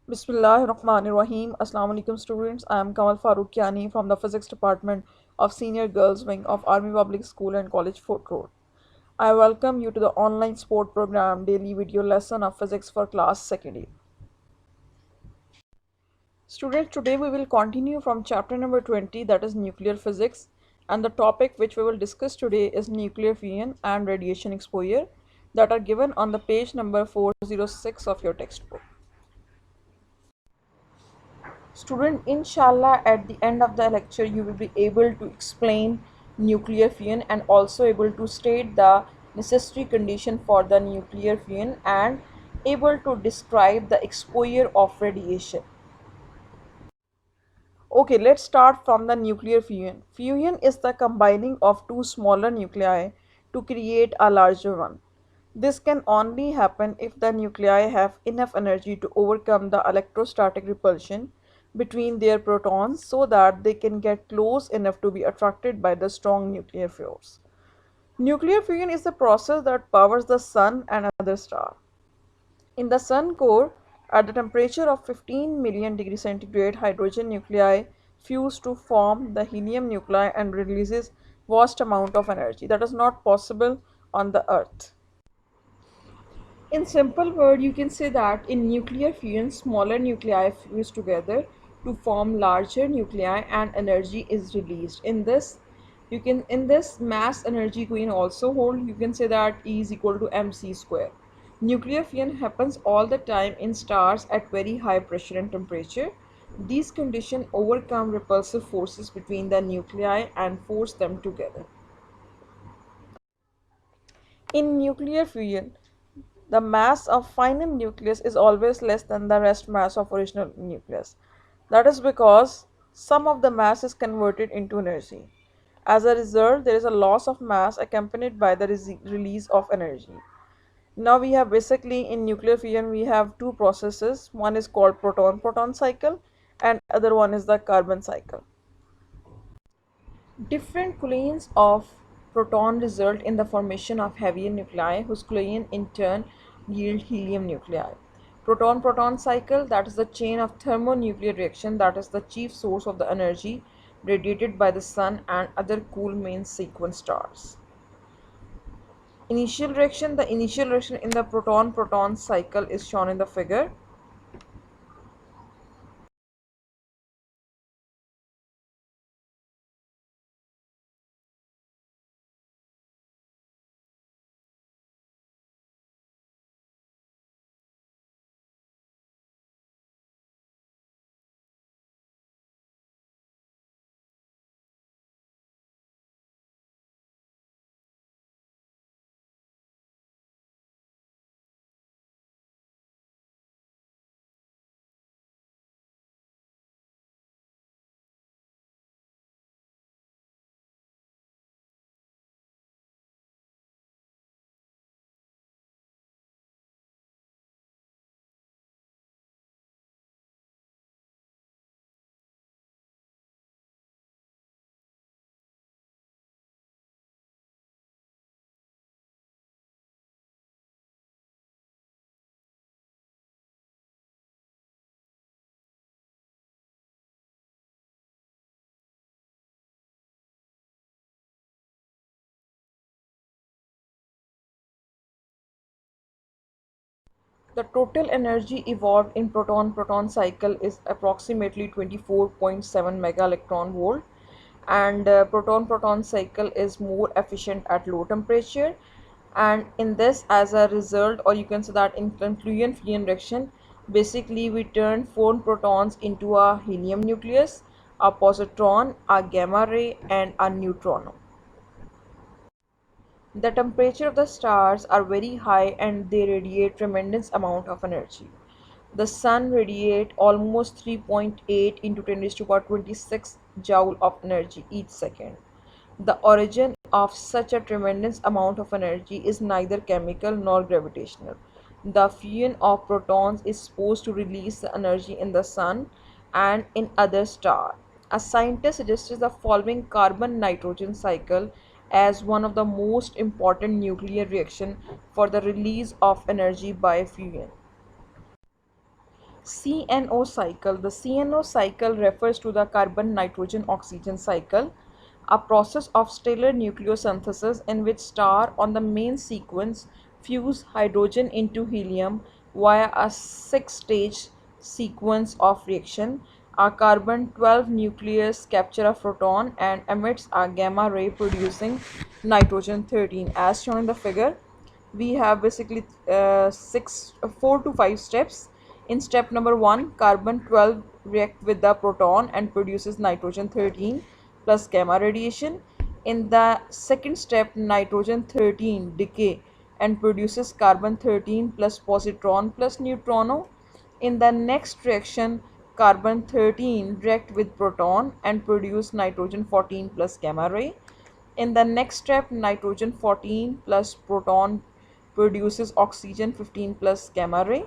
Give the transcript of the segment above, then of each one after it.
Bismillahirrahmanirrahim. Assalamu alaikum students. I am Kamal Farooqiani from the Physics Department of Senior Girls Wing of Army Public School and College Fort Road. I welcome you to the online sport program daily video lesson of physics for class 2nd year. Students, today we will continue from chapter number 20, that is nuclear physics, and the topic which we will discuss today is nuclear fusion and radiation exposure that are given on the page number 406 of your textbook. Student, inshallah, at the end of the lecture, you will be able to explain nuclear fusion and also able to state the necessary condition for the nuclear fusion and able to describe the exposure of radiation. Okay, let's start from the nuclear fusion. Fusion is the combining of two smaller nuclei to create a larger one. This can only happen if the nuclei have enough energy to overcome the electrostatic repulsion between their protons so that they can get close enough to be attracted by the strong nuclear force. Nuclear fusion is the process that powers the sun and other stars. In the sun core, at the temperature of 15 million degrees centigrade, hydrogen nuclei fuse to form the helium nuclei and releases vast amount of energy that is not possible on the earth. In simple word, you can say that in nuclear fusion, smaller nuclei fuse together to form larger nuclei and energy is released. In this mass energy equation also hold, you can say that E is equal to mc square. Nuclear fusion happens all the time in stars at very high pressure and temperature. These conditions overcome repulsive forces between the nuclei and force them together. In nuclear fusion, the mass of final nucleus is always less than the rest mass of original nucleus. That is because some of the mass is converted into energy. As a result, there is a loss of mass accompanied by the release of energy. Now we have basically in nuclear fusion we have two processes. One is called proton-proton cycle and other one is the carbon cycle. Different collisions of proton result in the formation of heavier nuclei whose collision in turn yield helium nuclei. Proton-proton cycle, that is the chain of thermonuclear reaction, that is the chief source of the energy radiated by the sun and other cool main sequence stars. Initial reaction, the initial reaction in the proton-proton cycle is shown in the figure. The total energy evolved in proton-proton cycle is approximately 24.7 mega electron volt, and proton-proton cycle is more efficient at low temperature. And in this, as a result, or you can say that in conclusion fusion reaction, basically we turn four protons into a helium nucleus, a positron, a gamma ray, and a neutron. The temperature of the stars are very high and they radiate tremendous amount of energy. The sun radiates almost 3.8 into 10 raised to power 26 joule of energy each second. The origin of such a tremendous amount of energy is neither chemical nor gravitational. The fusion of protons is supposed to release the energy in the sun and in other stars. A scientist suggests the following carbon-nitrogen cycle as one of the most important nuclear reaction for the release of energy by fusion. CNO cycle. The CNO cycle refers to the carbon nitrogen oxygen cycle, a process of stellar nucleosynthesis in which star on the main sequence fuse hydrogen into helium via a six-stage sequence of reaction. A carbon 12 nucleus captures a photon and emits a gamma ray producing nitrogen 13. As shown in the figure, we have basically 4 to 5 steps. In step number 1, carbon 12 react with the proton and produces nitrogen 13 plus gamma radiation. In the second step, nitrogen 13 decay and produces carbon 13 plus positron plus neutrino. In the next reaction, carbon 13 react with proton and produce nitrogen 14 plus gamma ray. In the next step, nitrogen 14 plus proton produces oxygen 15 plus gamma ray.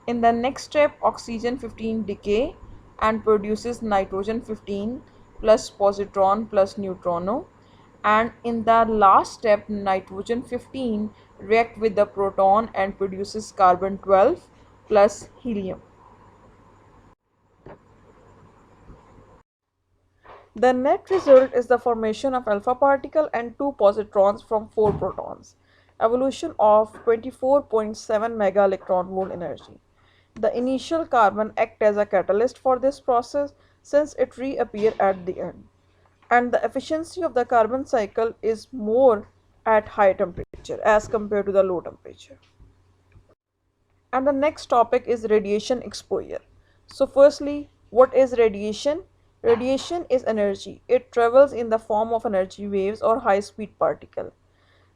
In the next step, oxygen 15 decay and produces nitrogen 15 plus positron plus neutrino. And in the last step, nitrogen 15 react with the proton and produces carbon 12 plus helium. The net result is the formation of alpha particle and 2 positrons from 4 protons. Evolution of 24.7 mega electron volt energy. The initial carbon acts as a catalyst for this process since it reappears at the end. And the efficiency of the carbon cycle is more at high temperature as compared to the low temperature. And the next topic is radiation exposure. So firstly, what is radiation? Radiation is energy. It travels in the form of energy waves or high speed particle.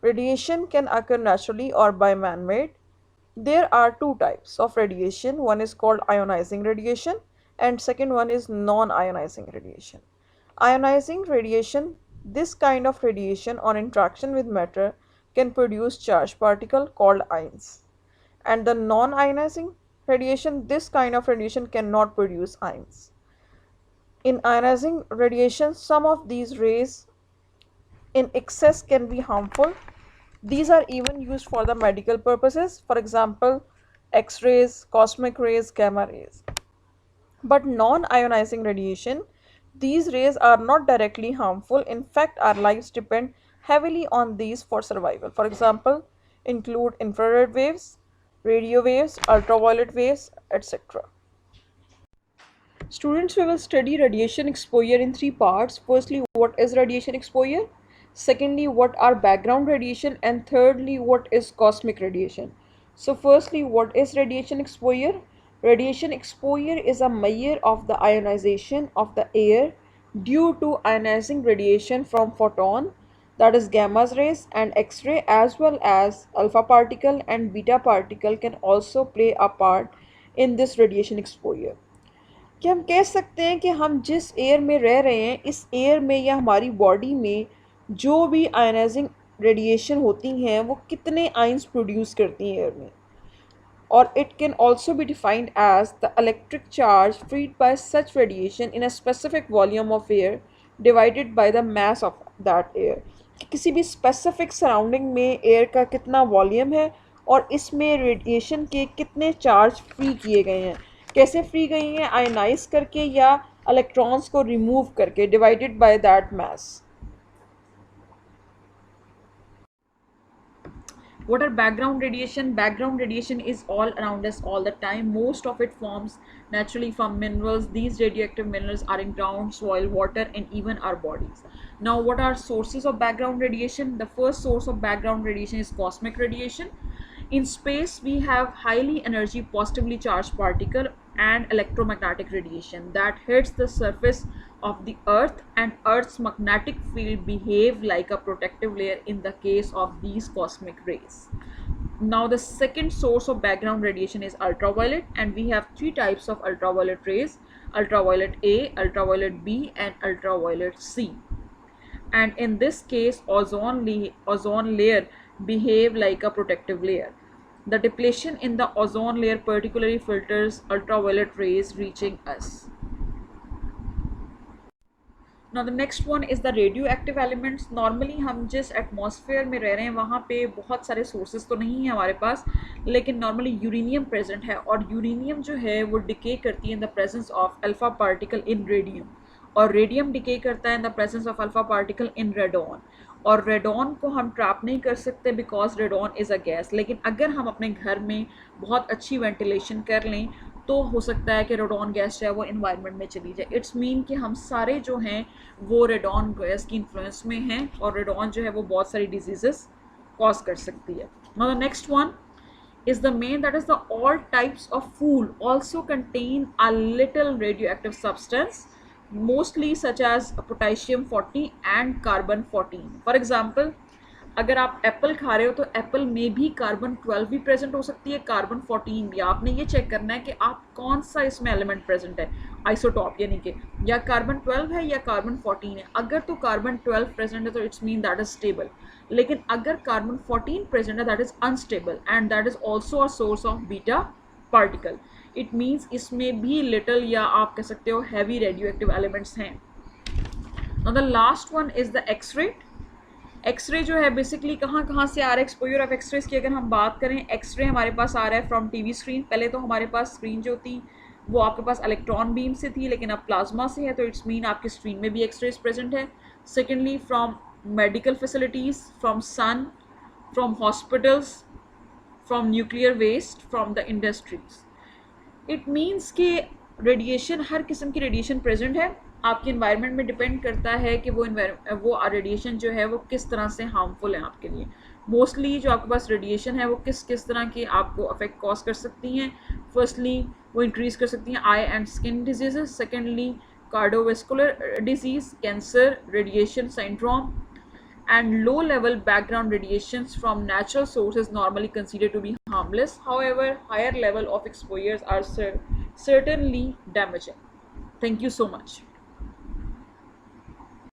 Radiation can occur naturally or by man-made. There are two types of radiation. One is called ionizing radiation and second one is non-ionizing radiation. Ionizing radiation, this kind of radiation on interaction with matter can produce charged particle called ions. And the non-ionizing radiation, this kind of radiation cannot produce ions. In ionizing radiation, some of these rays in excess can be harmful. These are even used for the medical purposes, for example, X-rays, cosmic rays, gamma rays. But non-ionizing radiation, these rays are not directly harmful. In fact, our lives depend heavily on these for survival. For example, include infrared waves, radio waves, ultraviolet waves, etc. Students, we will study radiation exposure in three parts. Firstly, what is radiation exposure? Secondly, what are background radiation? And thirdly, what is cosmic radiation? So firstly, what is radiation exposure? Radiation exposure is a measure of the ionization of the air due to ionizing radiation from photon, that is gamma rays and X-ray, as well as alpha particle and beta particle can also play a part in this radiation exposure. कि हम कह सकते हैं कि हम जिस air में रह रहे हैं इस एयर में या हमारी बॉडी में जो भी आयनाइजिंग रेडिएशन होती हैं वो कितने आयंस प्रोड्यूस करती हैं एयर में, और it can also be defined as the electric charge freed by such radiation in a specific volume of air divided by the mass of that air. कि किसी भी स्पेसिफिक सराउंडिंग में air का कितना वॉल्यूम है और इसमें रेडिएशन के कितने चार्ज फ्री किए गए हैं, कैसे फ्री गई हैं, आयनाइज करके या इलेक्ट्रॉन्स को रिमूव करके, divided by that mass. What are background radiation? Background radiation is all around us all the time. Most of it forms naturally from minerals. These radioactive minerals are in ground, soil, water, and even our bodies. Now, what are sources of background radiation? The first source of background radiation is cosmic radiation. In space, we have highly energy positively charged particle and electromagnetic radiation that hits the surface of the earth, and earth's magnetic field behave like a protective layer in the case of these cosmic rays. Now the second source of background radiation is ultraviolet, and we have three types of ultraviolet rays: ultraviolet A, ultraviolet B, and ultraviolet C. And in this case, ozone layer behave like a protective layer. The depletion in the ozone layer particularly filters ultraviolet rays reaching us. Now the next one is the radioactive elements. Normally हम जिस atmosphere में रह रहे हैं वहाँ पे बहुत सारे सोर्सेज तो नहीं है हमारे पास, लेकिन नॉर्मली यूरेनियम प्रेजेंट है, और यूरेनियम जो है वो डिके करती है in the presence of alpha particle in radium, और रेडियम डिके करता है in the presence of alpha particle in radon. और रेडॉन को हम ट्रैप नहीं कर सकते because radon is a gas, लेकिन अगर हम अपने घर में बहुत अच्छी वेंटिलेशन कर लें तो हो सकता है कि रेडॉन गैस जो है वो इन्वायरमेंट में चली जाए। इट्स मीन कि हम सारे जो हैं वो रेडॉन गैस की इन्फ्लुएंस में हैं, और रेडॉन जो है वो बहुत सारी डिजीजेस कॉज कर सकती है। Now the next one is the main, that is the all types of food also contain a little radioactive substance, mostly such as potassium 40 and carbon 14. For example, अगर आप एप्पल खा रहे हो तो Apple में भी कार्बन 12 भी present हो सकती है, कार्बन 14 भी। आपने ये चेक करना है कि आप कौन सा इसमें एलिमेंट प्रेजेंट है, आइसोटॉप, यानी कि या कार्बन 12 है या कार्बन 14 है। अगर तो कार्बन 12 प्रेजेंट है तो it's mean that is stable, लेकिन अगर कार्बन 14 प्रेजेंट है that is unstable, and that is also a source of beta particle. It means इसमें भी लिटल या आप कह सकते हो हैवी रेडियो एक्टिव एलिमेंट्स हैं। Now the last one is the X-ray. X-ray जो है बेसिकली कहाँ कहाँ से आ रहा है, एक्सपोजर ऑफ एक्सरेज की अगर हम बात करें, एक्सरे हमारे पास आ रहा है फ्रॉम टीवी स्क्रीन। पहले तो हमारे पास स्क्रीन जो थी वो आपके पास इलेक्ट्रॉन बीम से थी, लेकिन अब प्लाज्मा से है, तो इट्स मीन आपकी स्क्रीन में भी एक्सरेज प्रेजेंट है। Secondly from medical facilities, from sun, from hospitals, from nuclear waste, from the industries. It means कि रेडिएशन, हर किस्म की रेडिएशन प्रेजेंट है। आपके इन्वायरमेंट में डिपेंड करता है कि वो रेडिएशन जो है वो किस तरह से हार्मफुल है आपके लिए। मोस्टली जो आपके पास रेडिएशन है वो किस किस तरह की आपको अफेक्ट कॉज कर सकती हैं। फर्स्टली वो इंक्रीज कर सकती हैं eye and skin diseases, secondly cardiovascular disease, cancer, radiation syndrome, and low-level background radiations from natural sources normally considered to be harmless. However, higher level of exposures are certainly damaging. Thank you so much.